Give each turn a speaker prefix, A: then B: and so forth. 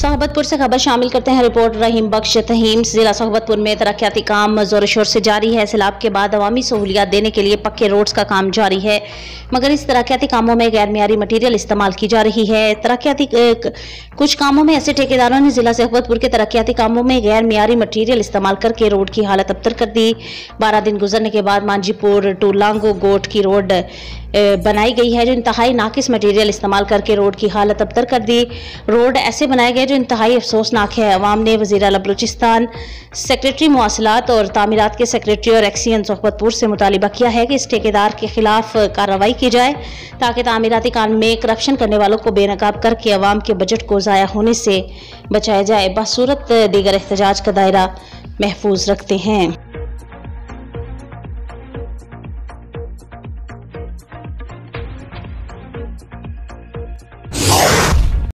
A: सोहबतपुर से खबर शामिल करते हैं। रिपोर्ट रहीम बख्श तहीम। जिला सोहबतपुर में तरक्याती काम जोर शोर से जारी है। सैलाब के बाद अवामी सहूलियात देने के लिए पक्के रोड्स का काम जारी है, मगर इस तरक्याती कामों में गैर मियारी मटीरियल इस्तेमाल की जा रही है। तरक्याती कुछ कामों में ऐसे ठेकेदारों ने जिला सोहबतपुर के तरक्याती कामों में गैर मियारी मटीरियल इस्तेमाल करके रोड की हालत अबतर कर दी। 12 दिन गुजरने के बाद मांझीपुर टू लांगो गोट की रोड बनाई गई है, जो इंतहाई नाकिस मटीरियल इस्तेमाल करके रोड की हालत अबतर कर दी। रोड ऐसे बनाए गए जो इंतहाई अफसोसनाक है। अवाम ने वज़ीर आला बलूचिस्तान, सेक्रेटरी मवासलात और तामीरात के सेक्रेटरी और एक्सीएन सोहबतपुर से मुतालिबा किया है कि इस ठेकेदार के खिलाफ कार्रवाई की जाए, ताकि तामीराती काम में करप्शन करने वालों को बेनकाब करके अवाम के बजट को ज़ाया होने से बचाया जाए। बसूरत दीगर एहतजाज का दायरा महफूज रखते हैं।